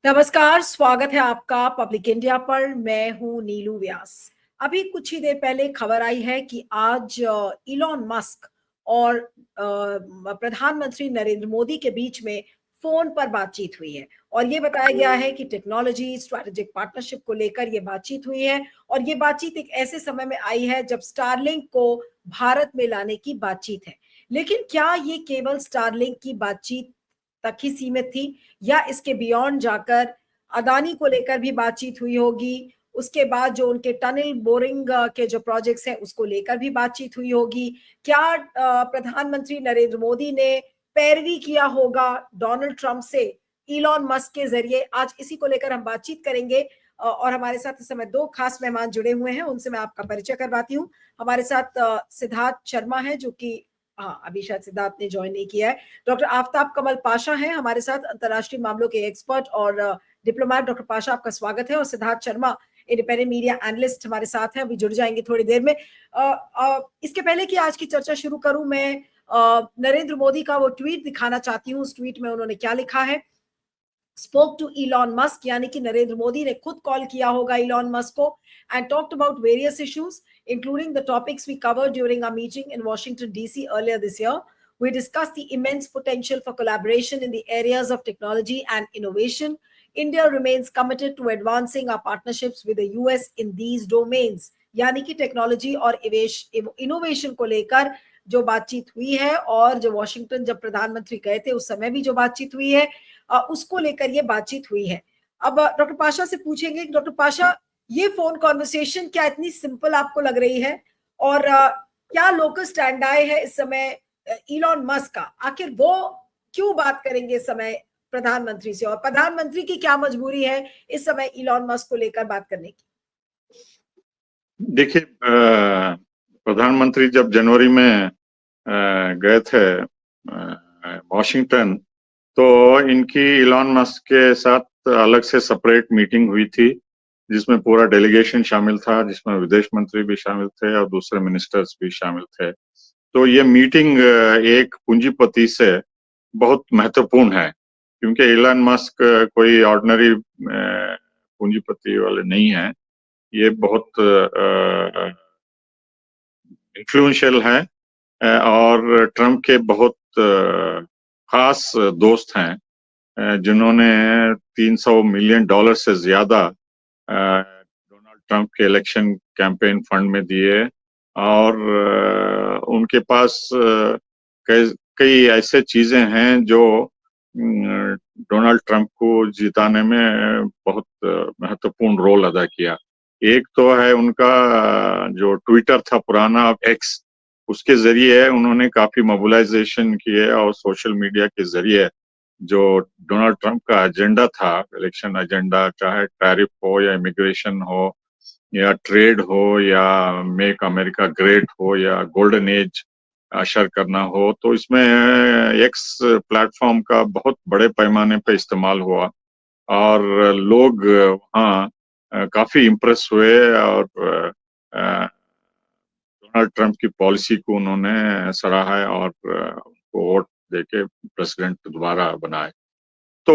नमस्कार, स्वागत है आपका पब्लिक इंडिया पर। मैं हूं नीलू व्यास। अभी कुछ ही देर पहले खबर आई है कि आज इलॉन मस्क और प्रधानमंत्री नरेंद्र मोदी के बीच में फोन पर बातचीत हुई है और ये बताया गया है कि टेक्नोलॉजी स्ट्रैटेजिक पार्टनरशिप को लेकर ये बातचीत हुई है। और ये बातचीत एक ऐसे समय में आई है जब स्टारलिंक को भारत में लाने की बातचीत है। लेकिन क्या ये केवल स्टारलिंक की बातचीत तक ही सीमित थी या इसके बियॉन्ड जाकर अदानी को लेकर भी बातचीत हुई होगी? उसके बाद जो उनके टनल बोरिंग के जो प्रोजेक्ट्स हैं उसको लेकर भी बातचीत हुई होगी? क्या प्रधानमंत्री नरेंद्र मोदी ने पैरवी किया होगा डोनाल्ड ट्रंप से इलॉन मस्क के जरिए? आज इसी को लेकर हम बातचीत करेंगे और हमारे साथ इस समय दो खास मेहमान जुड़े हुए हैं, उनसे मैं आपका परिचय करवाती हूँ। हमारे साथ सिद्धार्थ शर्मा है, जो कि हाँ, अभी शायद सिद्धार्थ ने ज्वाइन नहीं किया है। डॉक्टर आफ्ताब कमल पाशा हैं हमारे साथ, अंतर्राष्ट्रीय मामलों के एक्सपर्ट और डिप्लोमेट। डॉक्टर पाशा, आपका स्वागत है। और Siddharth Sharma, independent media analyst, हमारे साथ हैं, अभी जुड़ जाएंगे थोड़ी देर में। इसके पहले कि आज की चर्चा शुरू करूं, मैं नरेंद्र मोदी का वो ट्वीट दिखाना चाहती हूँ। उस ट्वीट में उन्होंने क्या लिखा है? स्पोक टू इलॉन मस्क, यानी कि नरेंद्र मोदी ने खुद कॉल किया होगा इलॉन मस्क को, and talked about various issues including the topics we covered during our meeting in Washington DC earlier this year. We discussed the immense potential for collaboration in the areas of technology and innovation. India remains committed to advancing our partnerships with the US in these domains. यानी कि technology और innovation को लेकर जो बातचीत हुई है, और जो वॉशिंगटन जब प्रधानमंत्री गए थे उस समय भी जो बातचीत हुई है, उसको लेकर ये बातचीत हुई है। अब डॉक्टर पाशा से पूछेंगे कि डॉक्टर पाशा, ये फोन कॉन्वर्सेशन क्या इतनी सिंपल आपको लग रही है? और क्या लोकस स्टैंड आए है इस समय इलॉन मस्क का? आखिर वो क्यों बात करेंगे इस समय प्रधानमंत्री से, और प्रधानमंत्री की क्या मजबूरी है इस समय इलॉन मस्क को लेकर बात करने की? देखिए, प्रधानमंत्री जब जनवरी में गए थे वॉशिंगटन, तो इनकी इलॉन मस्क के साथ अलग से सेपरेट मीटिंग हुई थी, जिसमें पूरा डेलीगेशन शामिल था, जिसमें विदेश मंत्री भी शामिल थे और दूसरे मिनिस्टर्स भी शामिल थे। तो ये मीटिंग एक पूंजीपति से बहुत महत्वपूर्ण है, क्योंकि इलॉन मस्क कोई ऑर्डिनरी पूंजीपति वाले नहीं है। ये बहुत इन्फ्लुएंशियल है और ट्रम्प के बहुत खास दोस्त हैं, जिन्होंने $300 मिलियन से ज्यादा डोनाल्ड ट्रंप के इलेक्शन कैंपेन फंड में दिए। और उनके पास कई ऐसे चीजें हैं जो डोनाल्ड ट्रंप को जिताने में बहुत महत्वपूर्ण रोल अदा किया। एक तो है उनका जो ट्विटर था पुराना, अब एक्स, उसके जरिए उन्होंने काफी मोबिलाइजेशन किए और सोशल मीडिया के जरिए जो डोनाल्ड ट्रंप का एजेंडा था, इलेक्शन एजेंडा, चाहे टैरिफ हो या इमिग्रेशन हो या ट्रेड हो या मेक अमेरिका ग्रेट हो या गोल्डन एज अशर करना हो, तो इसमें एक्स प्लेटफॉर्म का बहुत बड़े पैमाने पे इस्तेमाल हुआ और लोग वहाँ काफी इम्प्रेस हुए और डोनाल्ड ट्रंप की पॉलिसी को उन्होंने सराहा और उनको वोट देके प्रेसिडेंट दोबारा बनाए। तो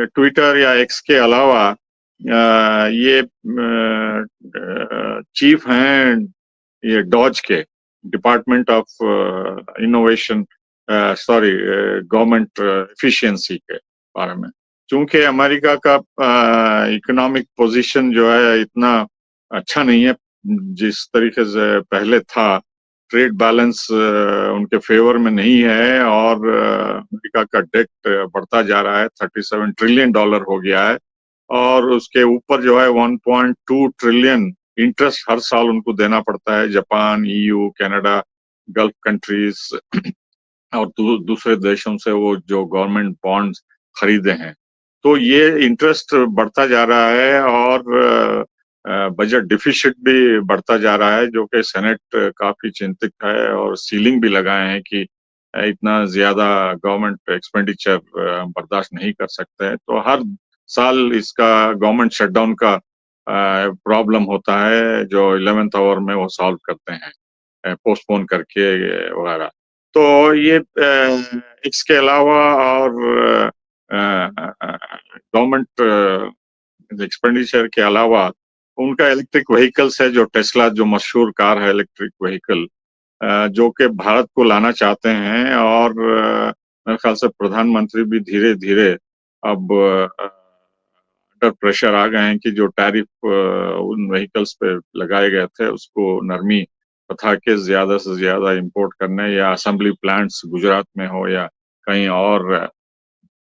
ट्विटर या एक्स के अलावा ये चीफ हैं ये डॉज के, department of innovation, sorry, government efficiency के बारे में। चूंकि अमेरिका का इकोनॉमिक पोजीशन जो है इतना अच्छा नहीं है जिस तरीके से पहले था, ट्रेड बैलेंस उनके फेवर में नहीं है और अमेरिका का डेट बढ़ता जा रहा है, $37 ट्रिलियन हो गया है और उसके ऊपर जो है 1.2 ट्रिलियन इंटरेस्ट हर साल उनको देना पड़ता है। Japan, EU, Canada, gulf countries और दूसरे देशों से वो जो गवर्नमेंट बॉन्ड्स खरीदे हैं, तो ये इंटरेस्ट बढ़ता जा रहा है और बजट डिफिसिट भी बढ़ता जा रहा है, जो कि सेनेट काफी चिंतित है और सीलिंग भी लगाए हैं कि इतना ज्यादा गवर्नमेंट एक्सपेंडिचर बर्दाश्त नहीं कर सकते हैं। तो हर साल इसका गवर्नमेंट शटडाउन का प्रॉब्लम होता है, जो 11th आवर में वो सॉल्व करते हैं पोस्टपोन करके वगैरह। तो ये इसके अलावा और गवर्नमेंट एक्सपेंडिचर के अलावा उनका इलेक्ट्रिक व्हीकल्स है, जो टेस्ला जो मशहूर कार है इलेक्ट्रिक व्हीकल, जो कि भारत को लाना चाहते हैं। और मेरे ख्याल से प्रधानमंत्री भी धीरे धीरे अब अंडर प्रेशर आ गए हैं कि जो टैरिफ उन व्हीकल्स पे लगाए गए थे उसको नरमी तथा के ज्यादा से ज्यादा इंपोर्ट करने, या असेंबली प्लांट्स गुजरात में हो या कहीं और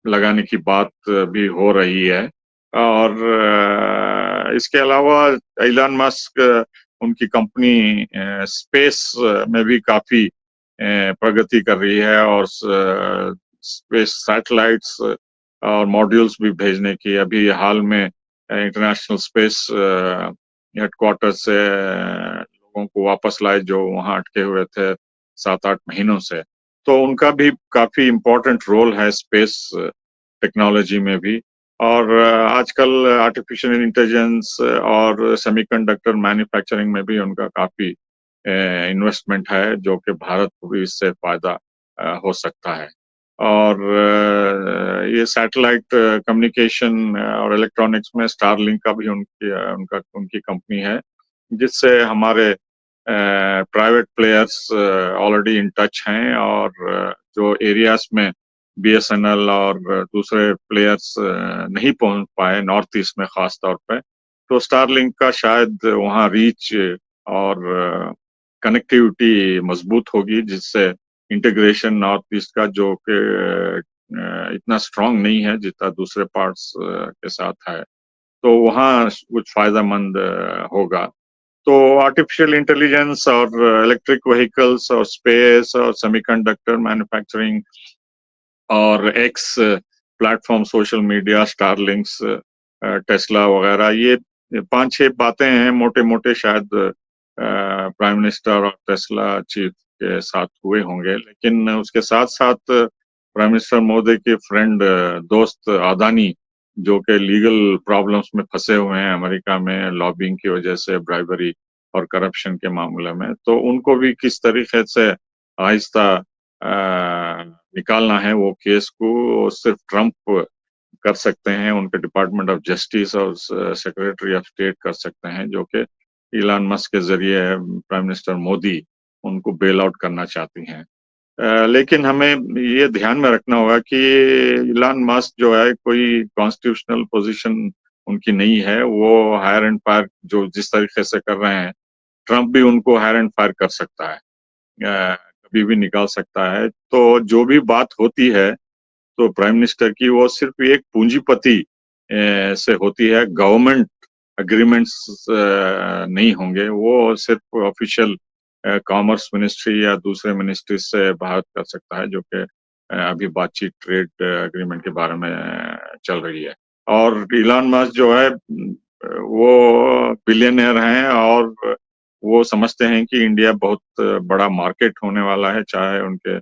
लगाने की बात भी हो रही है। और इसके अलावा इलॉन मस्क उनकी कंपनी स्पेस में भी काफी प्रगति कर रही है, और स्पेस सैटेलाइट्स और मॉड्यूल्स भी भेजने की अभी हाल में इंटरनेशनल स्पेस हेडक्वार्टर से लोगों को वापस लाए जो वहां अटके हुए थे 7-8 महीनों से। तो उनका भी काफी इम्पोर्टेंट रोल है स्पेस टेक्नोलॉजी में भी। और आजकल आर्टिफिशियल इंटेलिजेंस और सेमीकंडक्टर मैन्युफैक्चरिंग में भी उनका काफी इन्वेस्टमेंट है, जो कि भारत को भी इससे फायदा हो सकता है। और ये सैटेलाइट कम्युनिकेशन और इलेक्ट्रॉनिक्स में स्टारलिंक का भी उनकी कंपनी है, जिससे हमारे private players already in touch हैं। और जो एरियाज में बीएसएनएल और दूसरे प्लेयर्स नहीं पहुंच पाए नॉर्थ ईस्ट में खास तौर पे, तो स्टारलिंक का शायद वहां रीच और कनेक्टिविटी मजबूत होगी, जिससे इंटीग्रेशन नॉर्थ ईस्ट का जो कि इतना स्ट्रांग नहीं है जितना दूसरे पार्ट्स के साथ है, तो वहाँ कुछ फायदेमंद होगा। तो आर्टिफिशियल इंटेलिजेंस और इलेक्ट्रिक व्हीकल्स और स्पेस और सेमीकंडक्टर मैन्युफैक्चरिंग और X platform, social media, Starlinks, Tesla वगैरह, ये 5-6 बातें हैं मोटे मोटे, शायद प्राइम मिनिस्टर और टेस्ला चीफ के साथ हुए होंगे। लेकिन उसके साथ साथ प्राइम मिनिस्टर मोदी के फ्रेंड दोस्त अदानी, जो कि लीगल प्रॉब्लम्स में फंसे हुए हैं अमेरिका में लॉबिंग की वजह से, ब्राइबरी और करप्शन के मामले में, तो उनको भी किस तरीके से आहिस्ता निकालना है वो केस को, सिर्फ ट्रम्प कर सकते हैं, उनके डिपार्टमेंट ऑफ जस्टिस और सेक्रेटरी ऑफ स्टेट कर सकते हैं, जो कि इलॉन मस्क के जरिए प्राइम मिनिस्टर मोदी उनको बेल आउट करना चाहती हैं। लेकिन हमें ये ध्यान में रखना होगा कि इलॉन मस्क जो है कोई कॉन्स्टिट्यूशनल पोजीशन उनकी नहीं है। वो हायर एंड फायर जो जिस तरीके से कर रहे हैं, ट्रम्प भी उनको हायर एंड फायर कर सकता है, कभी भी निकाल सकता है। तो जो भी बात होती है तो प्राइम मिनिस्टर की, वो सिर्फ एक पूंजीपति से होती है, गवर्नमेंट एग्रीमेंट्स नहीं होंगे। वो सिर्फ ऑफिशियल कॉमर्स मिनिस्ट्री या दूसरे मिनिस्ट्री से बात कर सकता है, जो कि अभी बातचीत ट्रेड एग्रीमेंट के बारे में चल रही है। और इलॉन मस्क जो है वो बिलियनियर हैं, और वो समझते हैं कि इंडिया बहुत बड़ा मार्केट होने वाला है, चाहे उनके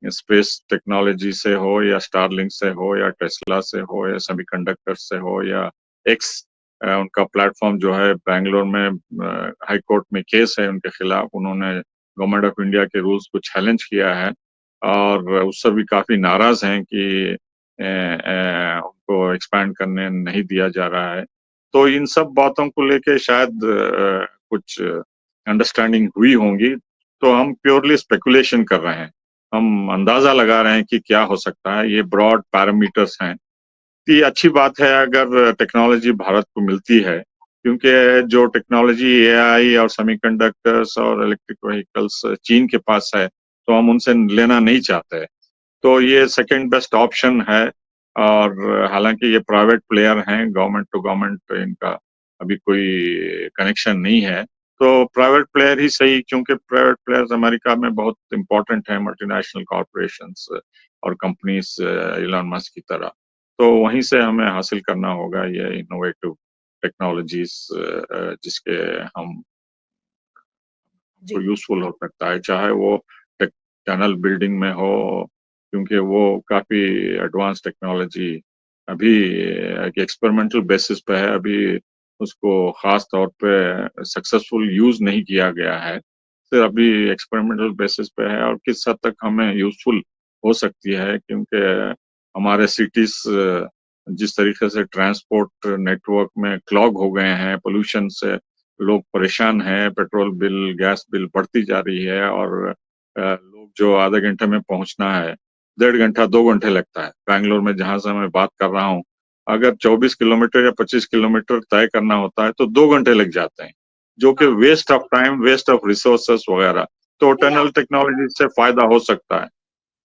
स्पेस टेक्नोलॉजी से हो या स्टारलिंक से हो या टेस्ला से हो या सेमीकंडक्टर से हो या एक्स, उनका प्लेटफॉर्म जो है बैंगलोर में हाई कोर्ट में केस है उनके खिलाफ, उन्होंने गवर्नमेंट ऑफ इंडिया के रूल्स को चैलेंज किया है, और उससे भी काफी नाराज हैं कि उनको एक्सपैंड करने नहीं दिया जा रहा है। तो इन सब बातों को लेके शायद कुछ अंडरस्टैंडिंग हुई होंगी। तो हम प्योरली स्पेकुलेशन कर रहे हैं, हम अंदाजा लगा रहे हैं कि क्या हो सकता है। ये ब्रॉड पैरामीटर्स हैं। ये अच्छी बात है अगर टेक्नोलॉजी भारत को मिलती है, क्योंकि जो टेक्नोलॉजी एआई और सेमीकंडक्टर्स और इलेक्ट्रिक व्हीकल्स चीन के पास है, तो हम उनसे लेना नहीं चाहते। तो ये सेकंड बेस्ट ऑप्शन है। और हालांकि ये प्राइवेट प्लेयर हैं, गवर्नमेंट टू गवर्नमेंट इनका अभी कोई कनेक्शन नहीं है, तो प्राइवेट प्लेयर ही सही, क्योंकि प्राइवेट प्लेयर्स अमेरिका में बहुत इंपॉर्टेंट हैं, मल्टीनेशनल कॉर्पोरेशंस और कंपनीज इलॉन मस्क की तरह। तो वहीं से हमें हासिल करना होगा ये इनोवेटिव टेक्नोलॉजीज, जिसके हम को जी। यूजफुल हो सकता है, चाहे वो टनल बिल्डिंग में हो, क्योंकि वो काफी एडवांस टेक्नोलॉजी अभी एक एक्सपेरिमेंटल बेसिस पे है, अभी उसको खास तौर पे सक्सेसफुल यूज नहीं किया गया है, सिर्फ अभी एक्सपेरिमेंटल बेसिस पे है। और किस हद तक हमें यूजफुल हो सकती है, क्योंकि हमारे सिटीज जिस तरीके से ट्रांसपोर्ट नेटवर्क में क्लॉग हो गए हैं, पोल्यूशन से लोग परेशान हैं, पेट्रोल बिल, गैस बिल बढ़ती जा रही है और लोग जो आधे घंटे में पहुंचना है 1.5 घंटा 2 घंटे लगता है। बैंगलोर में जहां से मैं बात कर रहा हूँ, अगर 24 किलोमीटर या 25 किलोमीटर तय करना होता है तो 2 घंटे लग जाते हैं, जो कि हाँ, waste of time, waste of resources वगैरह। तो नहीं टनल टेक्नोलॉजी से फायदा हो सकता है।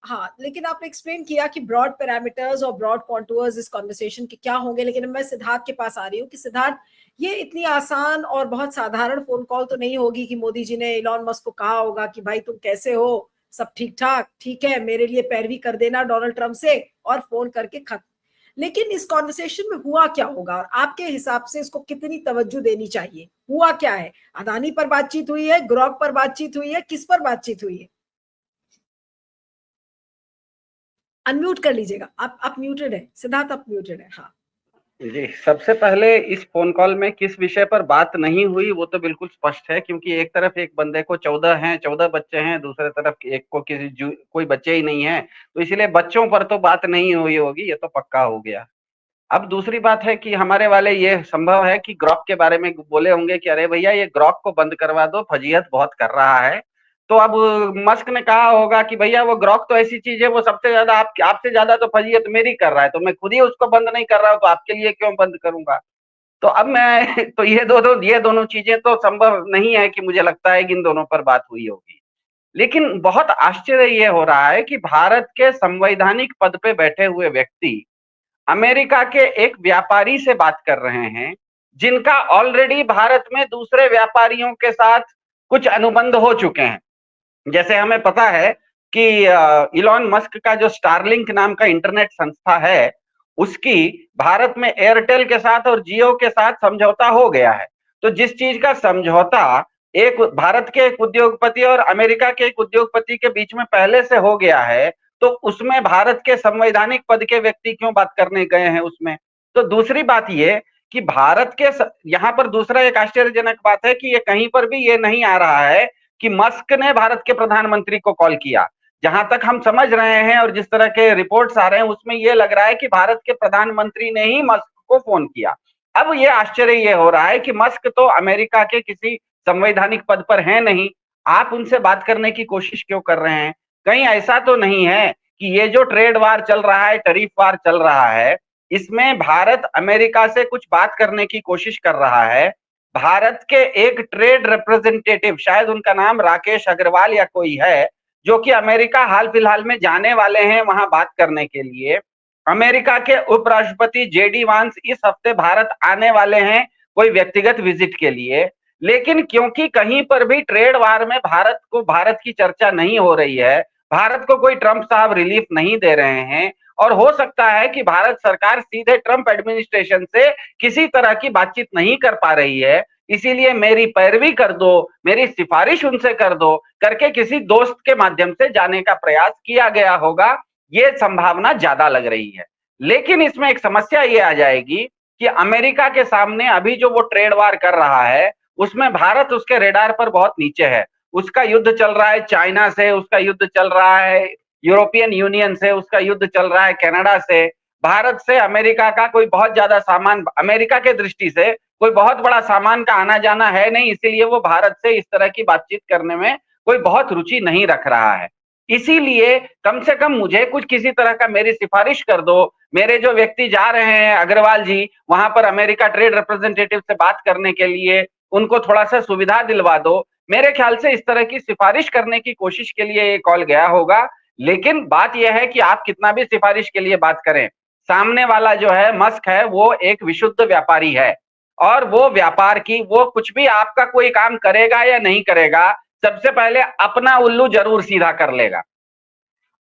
हाँ, लेकिन आपने एक्सप्लेन किया कि ब्रॉड पैरामीटर्स और ब्रॉड कॉन्टूर्स इस कॉन्वर्सेशन के क्या होंगे, लेकिन मैं सिद्धार्थ के पास आ रही हूँ कि सिद्धार्थ, ये इतनी आसान और बहुत साधारण फोन कॉल तो नहीं होगी कि मोदी जी ने इलॉन मस्क को कहा होगा कि भाई तुम कैसे हो, सब ठीक ठाक, ठीक है, मेरे लिए पैरवी कर देना डोनाल्ड ट्रंप से, और फोन करके खत्म। लेकिन इस कॉन्वर्सेशन में हुआ क्या होगा और आपके हिसाब से इसको कितनी तवज्जो देनी चाहिए? हुआ क्या है? अदानी पर बातचीत हुई है, ग्रॉक पर बातचीत हुई है, किस पर बातचीत हुई है? अनम्यूट कर लीजिएगा, आप म्यूटेड है सिद्धार्थ, आप म्यूटेड है। हाँ, जी, सबसे पहले इस फ़ोन कॉल में किस विषय पर बात नहीं हुई वो तो बिल्कुल स्पष्ट है, क्योंकि एक तरफ एक बंदे को 14 हैं, 14 बच्चे हैं, दूसरे तरफ एक को कोई बच्चे ही नहीं हैं, तो इसलिए बच्चों पर तो बात नहीं हुई होगी, ये तो पक्का हो गया। अब दूसरी बात है कि हमारे वाले ये संभव है कि ग्रॉक के बारे में बोले होंगे कि अरे भैया ये ग्रॉक को बंद करवा दो, फजीहत बहुत कर रहा है। तो अब मस्क ने कहा होगा कि भैया वो ग्रॉक तो ऐसी चीज है, वो सबसे ज्यादा आपसे ज्यादा तो फजीहत मेरी कर रहा है, तो मैं खुद ही उसको बंद नहीं कर रहा हूं, तो आपके लिए क्यों बंद करूंगा। तो अब मैं तो ये दोनों चीजें तो संभव नहीं है कि मुझे लगता है कि इन दोनों पर बात हुई होगी। लेकिन बहुत आश्चर्य ये हो रहा है कि भारत के संवैधानिक पद पे बैठे हुए व्यक्ति अमेरिका के एक व्यापारी से बात कर रहे हैं, जिनका ऑलरेडी भारत में दूसरे व्यापारियों के साथ कुछ अनुबंध हो चुके हैं। जैसे हमें पता है कि इलॉन मस्क का जो स्टारलिंक नाम का इंटरनेट संस्था है, उसकी भारत में एयरटेल के साथ और जियो के साथ समझौता हो गया है। तो जिस चीज का समझौता एक भारत के एक उद्योगपति और अमेरिका के एक उद्योगपति के बीच में पहले से हो गया है, तो उसमें भारत के संवैधानिक पद के व्यक्ति क्यों बात करने गए हैं उसमें। तो दूसरी बात ये कि भारत के यहाँ पर दूसरा एक आश्चर्यजनक बात है कि ये कहीं पर भी ये नहीं आ रहा है कि मस्क ने भारत के प्रधानमंत्री को कॉल किया। जहां तक हम समझ रहे हैं और जिस तरह के रिपोर्ट्स आ रहे हैं उसमें यह लग रहा है कि भारत के प्रधानमंत्री ने ही मस्क को फोन किया। अब ये आश्चर्य ये हो रहा है कि मस्क तो अमेरिका के किसी संवैधानिक पद पर है नहीं, आप उनसे बात करने की कोशिश क्यों कर रहे हैं। कहीं ऐसा तो नहीं है कि ये जो ट्रेड वार चल रहा है, टैरिफ वार चल रहा है, इसमें भारत अमेरिका से कुछ बात करने की कोशिश कर रहा है। भारत के एक ट्रेड रिप्रेजेंटेटिव, शायद उनका नाम राकेश अग्रवाल या कोई है, जो कि अमेरिका हाल फिलहाल में जाने वाले हैं वहां बात करने के लिए। अमेरिका के उपराष्ट्रपति जेडी वांस इस हफ्ते भारत आने वाले हैं कोई व्यक्तिगत विजिट के लिए। लेकिन क्योंकि कहीं पर भी ट्रेड वार में भारत की चर्चा नहीं हो रही है, भारत को कोई ट्रंप साहब रिलीफ नहीं दे रहे हैं, और हो सकता है कि भारत सरकार सीधे ट्रंप एडमिनिस्ट्रेशन से किसी तरह की बातचीत नहीं कर पा रही है, इसीलिए मेरी पैरवी कर दो, मेरी सिफारिश उनसे कर दो करके किसी दोस्त के माध्यम से जाने का प्रयास किया गया होगा, ये संभावना ज्यादा लग रही है। लेकिन इसमें एक समस्या ये आ जाएगी कि अमेरिका के सामने अभी जो वो ट्रेड वार कर रहा है उसमें भारत उसके रेडार पर बहुत नीचे है। उसका युद्ध चल रहा है चाइना से, उसका युद्ध चल रहा है यूरोपियन यूनियन से, उसका युद्ध चल रहा है कनाडा से। भारत से अमेरिका का कोई बहुत ज्यादा सामान, अमेरिका के दृष्टि से कोई बहुत बड़ा सामान का आना जाना है नहीं, इसीलिए वो भारत से इस तरह की बातचीत करने में कोई बहुत रुचि नहीं रख रहा है। इसीलिए कम से कम मुझे कुछ किसी तरह का मेरी सिफारिश कर दो, मेरे जो व्यक्ति जा रहे हैं अग्रवाल जी वहां पर अमेरिका ट्रेड रिप्रेजेंटेटिव से बात करने के लिए, उनको थोड़ा सा सुविधा दिलवा दो। मेरे ख्याल से इस तरह की सिफारिश करने की कोशिश के लिए ये कॉल गया होगा। लेकिन बात यह है कि आप कितना भी सिफारिश के लिए बात करें, सामने वाला जो है मस्क है वो एक विशुद्ध व्यापारी है, और वो व्यापार की वो कुछ भी आपका कोई काम करेगा या नहीं करेगा, सबसे पहले अपना उल्लू जरूर सीधा कर लेगा।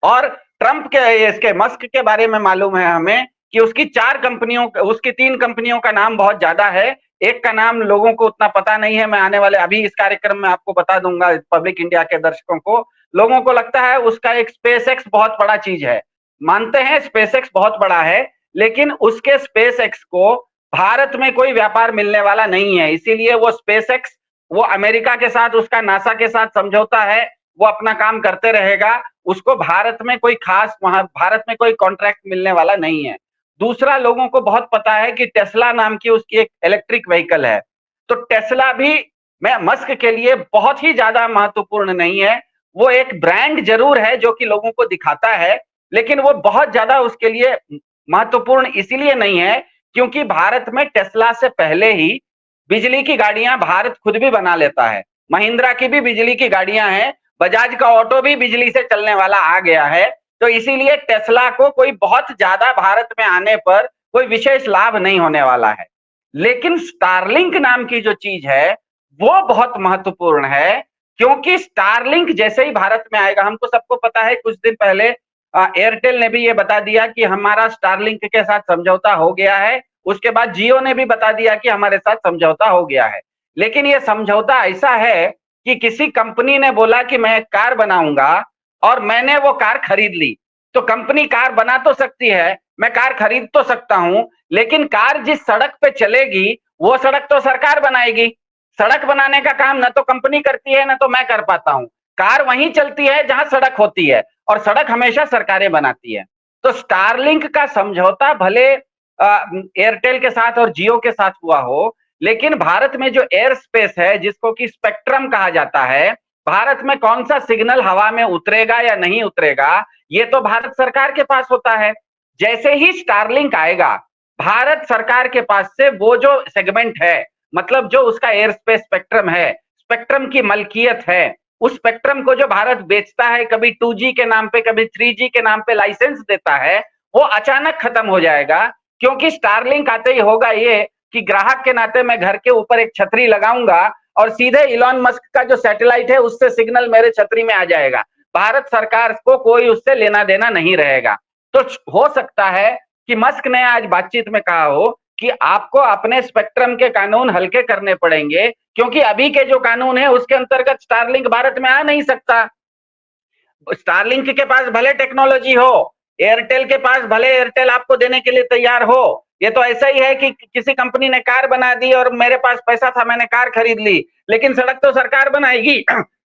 और ट्रंप के इसके मस्क के बारे में मालूम है हमें कि उसकी 3 कंपनियों का नाम बहुत ज्यादा है। एक का नाम लोगों को उतना पता नहीं है, मैं आने वाले अभी इस कार्यक्रम में आपको बता दूंगा, पब्लिक इंडिया के दर्शकों को। लोगों को लगता है उसका एक स्पेस एक्स बहुत बड़ा चीज है, मानते हैं स्पेस एक्स बहुत बड़ा है, लेकिन उसके स्पेस एक्स को भारत में कोई व्यापार मिलने वाला नहीं है, इसीलिए वो स्पेस एक्स, वो अमेरिका के साथ उसका नासा के साथ समझौता है, वो अपना काम करते रहेगा, उसको भारत में कोई खास भारत में कोई कॉन्ट्रैक्ट मिलने वाला नहीं है। दूसरा, लोगों को बहुत पता है कि टेस्ला नाम की उसकी एक इलेक्ट्रिक व्हीकल है, तो टेस्ला भी मैं मस्क के लिए बहुत ही ज्यादा महत्वपूर्ण नहीं है। वो एक ब्रांड जरूर है जो कि लोगों को दिखाता है, लेकिन वो बहुत ज्यादा उसके लिए महत्वपूर्ण इसीलिए नहीं है क्योंकि भारत में टेस्ला से पहले ही बिजली की गाड़ियां भारत खुद भी बना लेता है। महिंद्रा की भी बिजली की गाड़ियां हैं, बजाज का ऑटो भी बिजली से चलने वाला आ गया है। तो इसीलिए टेस्ला को कोई बहुत ज्यादा भारत में आने पर कोई विशेष लाभ नहीं होने वाला है। लेकिन स्टारलिंक नाम की जो चीज है वो बहुत महत्वपूर्ण है, क्योंकि स्टारलिंक जैसे ही भारत में आएगा, हमको सबको पता है कुछ दिन पहले एयरटेल ने भी ये बता दिया कि हमारा स्टारलिंक के साथ समझौता हो गया है। उसके बाद जियो ने भी बता दिया कि हमारे साथ समझौता हो गया है। लेकिन ये समझौता ऐसा है कि किसी कंपनी ने बोला कि मैं एक कार बनाऊंगा और मैंने वो कार खरीद ली। तो कंपनी कार बना तो सकती है, मैं कार खरीद तो सकता हूं, लेकिन कार जिस सड़क पे चलेगी वो सड़क तो सरकार बनाएगी। सड़क बनाने का काम न तो कंपनी करती है न तो मैं कर पाता हूं। कार वहीं चलती है जहां सड़क होती है और सड़क हमेशा सरकारें बनाती है। तो स्टारलिंक का समझौता भले एयरटेल के साथ और जियो के साथ हुआ हो, लेकिन भारत में जो एयर स्पेस है जिसको कि स्पेक्ट्रम कहा जाता है, भारत में कौन सा सिग्नल हवा में उतरेगा या नहीं उतरेगा, ये तो भारत सरकार के पास होता है। जैसे ही स्टारलिंक आएगा, भारत सरकार के पास से वो जो सेगमेंट है, मतलब जो उसका एयर स्पेस स्पेक्ट्रम है, स्पेक्ट्रम की मलकियत है, उस स्पेक्ट्रम को जो भारत बेचता है, कभी 2G के नाम पे, कभी 3G के नाम पे लाइसेंस देता है, वो अचानक खत्म हो जाएगा। क्योंकि स्टारलिंक आते ही होगा ये कि ग्राहक के नाते मैं घर के ऊपर एक छतरी लगाऊंगा और सीधे इलॉन मस्क का जो सैटेलाइट है उससे सिग्नल मेरे छतरी में आ जाएगा। भारत सरकार को कोई उससे लेना देना नहीं रहेगा। तो हो सकता है कि मस्क ने आज बातचीत में कहा हो कि आपको अपने स्पेक्ट्रम के कानून हल्के करने पड़ेंगे, क्योंकि अभी के जो कानून है उसके अंतर्गत स्टारलिंक भारत में आ नहीं सकता। स्टारलिंक के पास भले टेक्नोलॉजी हो, एयरटेल के पास भले एयरटेल आपको देने के लिए तैयार हो, ये तो ऐसा ही है कि किसी कंपनी ने कार बना दी और मेरे पास पैसा था, मैंने कार खरीद ली, लेकिन सड़क तो सरकार बनाएगी।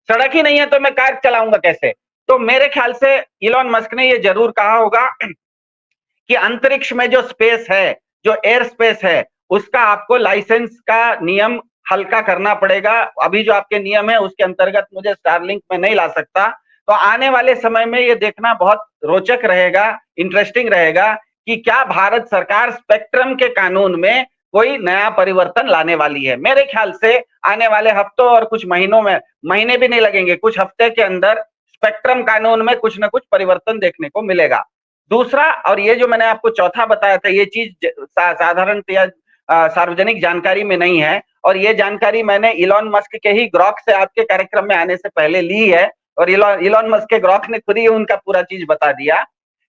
सड़क ही नहीं है तो मैं कार चलाऊंगा कैसे? तो मेरे ख्याल से इलॉन मस्क ने ये जरूर कहा होगा कि अंतरिक्ष में जो स्पेस है, जो एयर स्पेस है, उसका आपको लाइसेंस का नियम हल्का करना पड़ेगा। अभी जो आपके नियम है उसके अंतर्गत मुझे स्टारलिंक में नहीं ला सकता। तो आने वाले समय में ये देखना बहुत रोचक रहेगा, इंटरेस्टिंग रहेगा कि क्या भारत सरकार स्पेक्ट्रम के कानून में कोई नया परिवर्तन लाने वाली है। मेरे ख्याल से आने वाले हफ्तों और कुछ महीनों में, महीने भी नहीं लगेंगे, कुछ हफ्ते के अंदर स्पेक्ट्रम कानून में कुछ न कुछ परिवर्तन देखने को मिलेगा। दूसरा, और ये जो मैंने आपको चौथा बताया था, ये चीज साधारणतया सार्वजनिक जानकारी में नहीं है, और ये जानकारी मैंने इलॉन मस्क के ही ग्रॉक से आपके कार्यक्रम में आने से पहले ली है, और इलॉन मस्क के ग्रॉक ने खुद ही उनका पूरा चीज बता दिया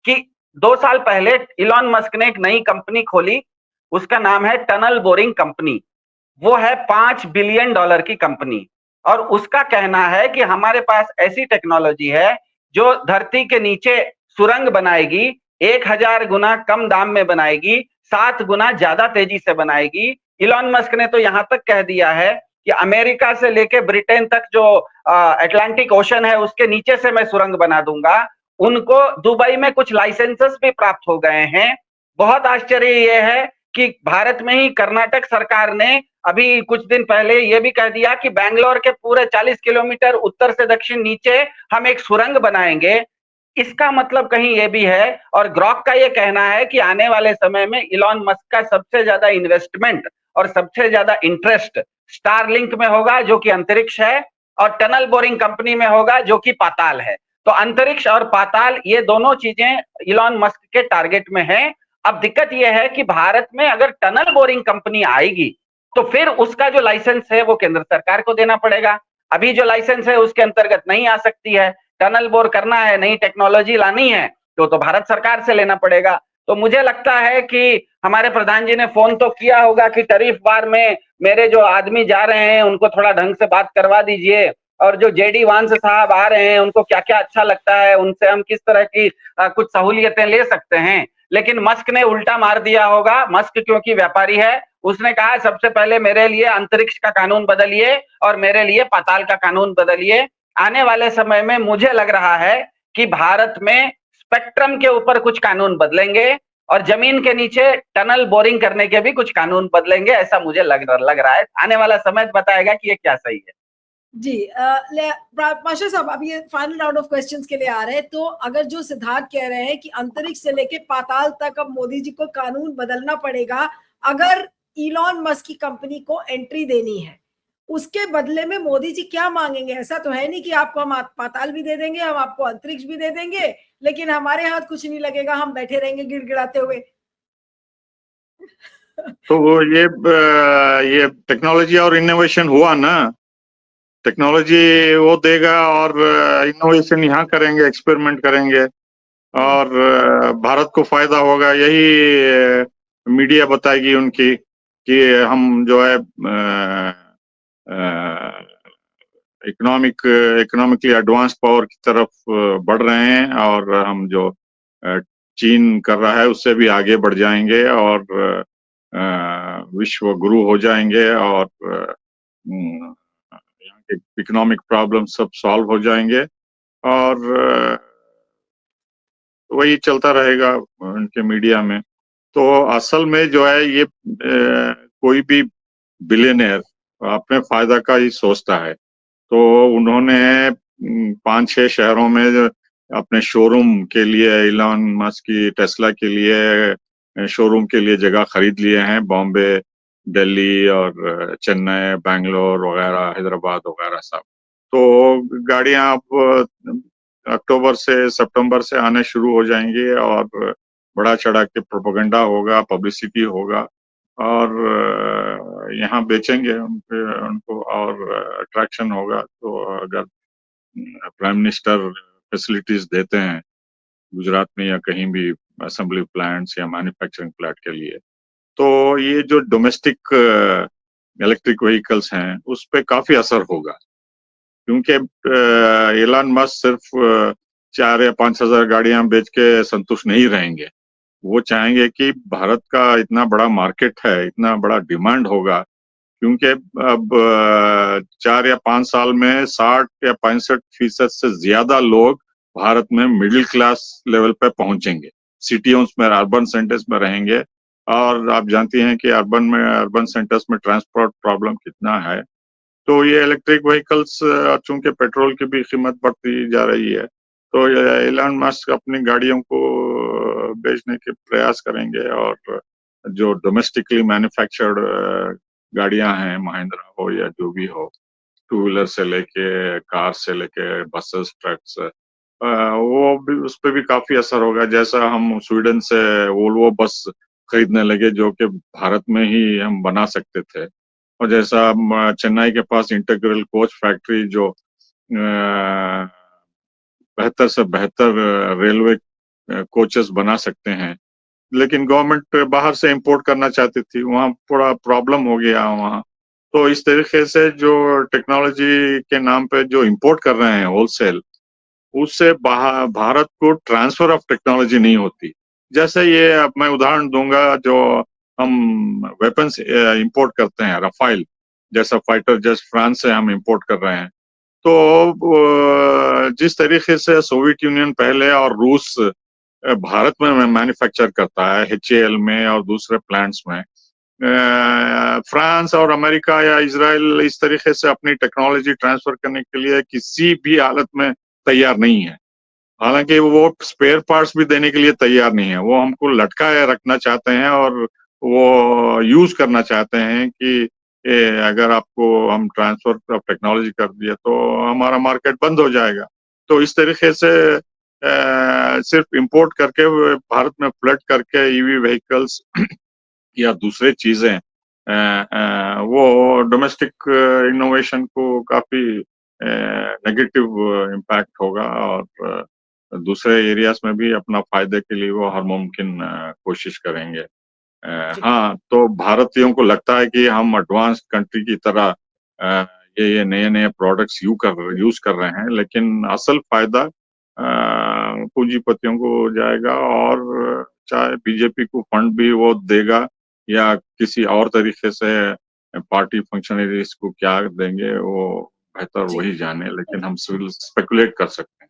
कि 2 साल पहले इलॉन मस्क ने एक नई कंपनी खोली, उसका नाम है टनल बोरिंग कंपनी। वो है $5 बिलियन की कंपनी, और उसका कहना है कि हमारे पास ऐसी टेक्नोलॉजी है जो धरती के नीचे सुरंग बनाएगी, 1000 गुना कम दाम में बनाएगी, 7 गुना ज्यादा तेजी से बनाएगी। इलॉन मस्क ने तो यहां तक कह दिया है कि अमेरिका से लेके ब्रिटेन तक जो अटलांटिक ओशन है उसके नीचे से मैं सुरंग बना दूंगा। उनको दुबई में कुछ लाइसेंसेस भी प्राप्त हो गए हैं। बहुत आश्चर्य ये है कि भारत में ही कर्नाटक सरकार ने अभी कुछ दिन पहले ये भी कह दिया कि बैंगलोर के पूरे 40 किलोमीटर उत्तर से दक्षिण नीचे हम एक सुरंग बनाएंगे। इसका मतलब कहीं ये भी है, और ग्रॉक का ये कहना है कि आने वाले समय में इलॉन मस्क का सबसे ज्यादा इन्वेस्टमेंट और सबसे ज्यादा इंटरेस्ट स्टारलिंक में होगा जो कि अंतरिक्ष है, और टनल बोरिंग कंपनी में होगा जो कि पाताल है। तो अंतरिक्ष और पाताल ये दोनों चीजें इलॉन मस्क के टारगेट में हैं। अब दिक्कत यह है कि भारत में अगर टनल बोरिंग कंपनी आएगी तो फिर उसका जो लाइसेंस है वो केंद्र सरकार को देना पड़ेगा। अभी जो लाइसेंस है उसके अंतर्गत नहीं आ सकती है। टनल बोर करना है, नई टेक्नोलॉजी लानी है तो भारत सरकार से लेना पड़ेगा। तो मुझे लगता है कि हमारे प्रधान जी ने फोन तो किया होगा कि टैरिफ बार में मेरे जो आदमी जा रहे हैं उनको थोड़ा ढंग से बात करवा दीजिए, और जो जेडी वांस साहब आ रहे हैं उनको क्या क्या अच्छा लगता है, उनसे हम किस तरह की कुछ सहूलियतें ले सकते हैं। लेकिन मस्क ने उल्टा मार दिया होगा। मस्क क्योंकि व्यापारी है, उसने कहा सबसे पहले मेरे लिए अंतरिक्ष का कानून बदलिए और मेरे लिए पाताल का कानून बदलिए। आने वाले समय में मुझे लग रहा है कि भारत में स्पेक्ट्रम के ऊपर कुछ कानून बदलेंगे और जमीन के नीचे टनल बोरिंग करने के भी कुछ कानून बदलेंगे, ऐसा मुझे लग रहा है। आने वाला समय बताएगा कि ये क्या सही है। जी मास्टर साहब, अब ये फाइनल राउंड ऑफ क्वेश्चंस के लिए आ रहे हैं, तो अगर जो सिद्धार्थ कह रहे हैं कि अंतरिक्ष से लेके पाताल तक अब मोदी जी को कानून बदलना पड़ेगा अगर इलॉन मस्क की कंपनी को एंट्री देनी है, उसके बदले में मोदी जी क्या मांगेंगे? ऐसा तो है नहीं कि आपको हम पाताल भी दे देंगे, हम आपको अंतरिक्ष भी दे देंगे, लेकिन हमारे हाथ कुछ नहीं लगेगा, हम बैठे रहेंगे गिड़गिड़ाते हुए। तो वो ये टेक्नोलॉजी और इनोवेशन हुआ ना, टेक्नोलॉजी वो देगा और इनोवेशन यहाँ करेंगे, एक्सपेरिमेंट करेंगे और भारत को फायदा होगा, यही मीडिया बताएगी उनकी कि हम जो है इकोनॉमिकली एडवांस पावर की तरफ बढ़ रहे हैं और हम जो चीन कर रहा है उससे भी आगे बढ़ जाएंगे और विश्व गुरु हो जाएंगे और यहाँ के इकोनॉमिक प्रॉब्लम सब सॉल्व हो जाएंगे और वही चलता रहेगा उनके मीडिया में। तो असल में जो है ये कोई भी बिलियनर अपने फायदा का ही सोचता है, तो उन्होंने 5-6 शहरों में अपने शोरूम के लिए, इलॉन मस्क की टेस्ला के लिए शोरूम के लिए जगह खरीद लिए हैं, बॉम्बे, दिल्ली और चेन्नई, बैंगलोर वगैरह, हैदराबाद वगैरह सब। तो गाड़ियां अब अक्टूबर से सितंबर से आने शुरू हो जाएंगी और बड़ा चढ़ा के प्रोपेगेंडा होगा, पब्लिसिटी होगा और यहाँ बेचेंगे उनको और अट्रैक्शन होगा। तो अगर प्राइम मिनिस्टर फैसिलिटीज देते हैं गुजरात में या कहीं भी असेंबली प्लांट्स या मैन्युफैक्चरिंग प्लांट के लिए, तो ये जो डोमेस्टिक इलेक्ट्रिक व्हीकल्स हैं उस पे काफी असर होगा, क्योंकि एलन मस्क सिर्फ 4 या 5 हजार गाड़ियां बेच के संतुष्ट नहीं रहेंगे। वो चाहेंगे कि भारत का इतना बड़ा मार्केट है, इतना बड़ा डिमांड होगा, क्योंकि अब 4 या 5 साल में 60 या 65% से ज्यादा लोग भारत में मिडिल क्लास लेवल पे पहुंचेंगे, सिटियों में, अर्बन सेंटर्स में रहेंगे। और आप जानती हैं कि अर्बन सेंटर्स में ट्रांसपोर्ट प्रॉब्लम कितना है। तो ये इलेक्ट्रिक व्हीकल्स, चूंकि पेट्रोल की भी कीमत बढ़ती जा रही है, तो एलन मस्क अपनी गाड़ियों को बेचने के प्रयास करेंगे और जो डोमेस्टिकली मैन्युफैक्चर्ड गाड़ियां हैं, महिंद्रा हो या जो भी हो, टू व्हीलर से लेके कार से लेके बसेस, ट्रक्स, वो भी, उस पर भी काफी असर होगा। जैसा हम स्वीडन से वोल्वो बस खरीदने लगे जो कि भारत में ही हम बना सकते थे, और जैसा चेन्नई के पास इंटीग्रल कोच फैक्ट्री जो बेहतर से बेहतर रेलवे कोचेस बना सकते हैं, लेकिन गवर्नमेंट बाहर से इंपोर्ट करना चाहती थी, वहाँ थोड़ा प्रॉब्लम हो गया वहाँ। तो इस तरीके से जो टेक्नोलॉजी के नाम पे जो इंपोर्ट कर रहे हैं होलसेल, उससे भारत को ट्रांसफर ऑफ टेक्नोलॉजी नहीं होती। जैसे ये अब मैं उदाहरण दूंगा, जो हम वेपन्स इंपोर्ट करते हैं, राफेल जैसा फाइटर जेट फ्रांस से हम इंपोर्ट कर रहे हैं, तो जिस तरीके से सोवियत यूनियन पहले और रूस भारत में मैन्युफैक्चर करता है, HAL में और दूसरे प्लांट्स में, फ्रांस और अमेरिका या इजराइल इस तरीके से अपनी टेक्नोलॉजी ट्रांसफर करने के लिए किसी भी हालत में तैयार नहीं है। हालांकि वो स्पेयर पार्ट्स भी देने के लिए तैयार नहीं है, वो हमको लटकाए रखना चाहते हैं और वो यूज करना चाहते हैं कि अगर आपको हम ट्रांसफर ऑफ टेक्नोलॉजी कर दिया तो हमारा मार्केट बंद हो जाएगा। तो इस तरीके से सिर्फ इंपोर्ट करके भारत में फ्लड करके ईवी व्हीकल्स या दूसरे चीजें, वो डोमेस्टिक इनोवेशन को काफी नेगेटिव इम्पैक्ट होगा और दूसरे एरियाज में भी अपना फायदे के लिए वो हर मुमकिन कोशिश करेंगे। हाँ, तो भारतीयों को लगता है कि हम एडवांस कंट्री की तरह ये नए प्रोडक्ट्स यूज कर रहे हैं, लेकिन असल फायदा पूंजीपतियों को जाएगा और चाहे बीजेपी को फंड भी वो देगा या किसी और तरीके से पार्टी फंक्शनरीज को क्या देंगे, वो बेहतर जी। वही जाने, लेकिन हम सिर्फ स्पेकुलेट कर सकते हैं।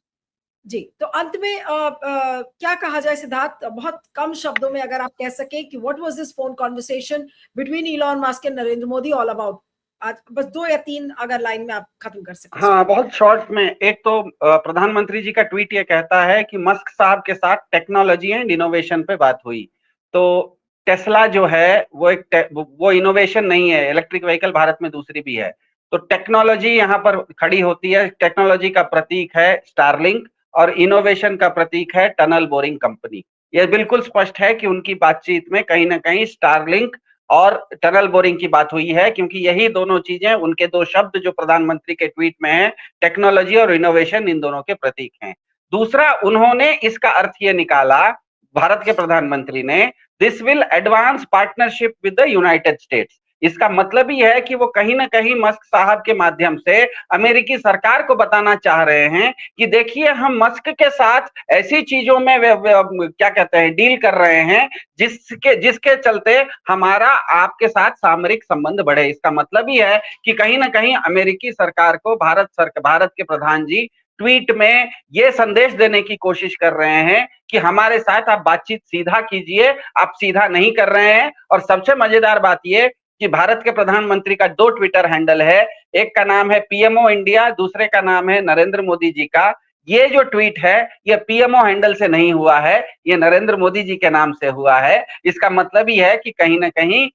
जी, तो अंत में क्या कहा जाए सिद्धार्थ, बहुत कम शब्दों में अगर आप कह सकें कि what was this phone conversation between Elon Musk and Narendra Modi all about? आज बस 2 या 3 अगर लाइन में आप खत्म कर सकें। हाँ, बहुत शॉर्ट में। एक तो प्रधानमंत्री जी का ट्वीट ये कहता है कि मस्क साहब के साथ टेक्नोलॉजी एंड इनोवेशन पे बात हुई। तो टेस्ला जो है वो इनोवेशन नहीं है, इलेक्ट्रिक व्हीकल भारत में दूसरी भी है। तो टेक्नोलॉजी यहाँ पर खड़ी होती है। टेक्नोलॉजी का प्रतीक है स्टारलिंक और इनोवेशन का प्रतीक है टनल बोरिंग कंपनी। ये बिल्कुल स्पष्ट है कि उनकी बातचीत में कहीं ना कहीं स्टारलिंक और टनल बोरिंग की बात हुई है, क्योंकि यही दोनों चीजें, उनके 2 शब्द जो प्रधानमंत्री के ट्वीट में है, टेक्नोलॉजी और इनोवेशन, इन दोनों के प्रतीक हैं। दूसरा, उन्होंने इसका अर्थ ये निकाला, भारत के प्रधानमंत्री ने, this will advance partnership with the United states. इसका मतलब ही है कि वो कहीं ना कहीं मस्क साहब के माध्यम से अमेरिकी सरकार को बताना चाह रहे हैं कि देखिए, हम मस्क के साथ ऐसी चीजों में क्या कहते हैं, डील कर रहे हैं जिसके चलते हमारा आपके साथ सामरिक संबंध बढ़े। इसका मतलब ही है कि कहीं ना कहीं अमेरिकी सरकार को भारत के प्रधान जी ट्वीट में ये संदेश देने की कोशिश कर रहे हैं कि हमारे साथ आप बातचीत सीधा कीजिए, आप सीधा नहीं कर रहे हैं। और सबसे मजेदार बात ये कि भारत के प्रधानमंत्री का 2 ट्विटर हैंडल है, एक का नाम है पीएमओ इंडिया, दूसरे का नाम है नरेंद्र मोदी जी का। ये जो ट्वीट है ये पीएमओ हैंडल से नहीं हुआ है, ये नरेंद्र मोदी जी के नाम से हुआ है। इसका मतलब ही है कि कहीं ना कहीं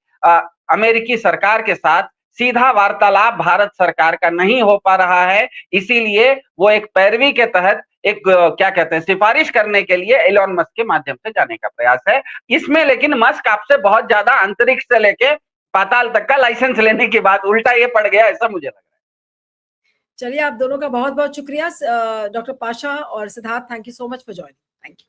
अमेरिकी सरकार के साथ सीधा वार्तालाप भारत सरकार का नहीं हो पा रहा है। इसीलिए वो एक पैरवी के तहत एक क्या कहते हैं, सिफारिश करने के लिए एलोन मस्क के माध्यम से जाने का प्रयास है। इसमें लेकिन मस्क आपसे बहुत ज्यादा अंतरिक्ष से लेके पाताल तक का लाइसेंस लेने की बात, उल्टा ये पड़ गया, ऐसा मुझे लग रहा है। चलिए, आप दोनों का बहुत बहुत शुक्रिया, डॉक्टर पाशा और Siddharth, thank you so much for joining. Thank you.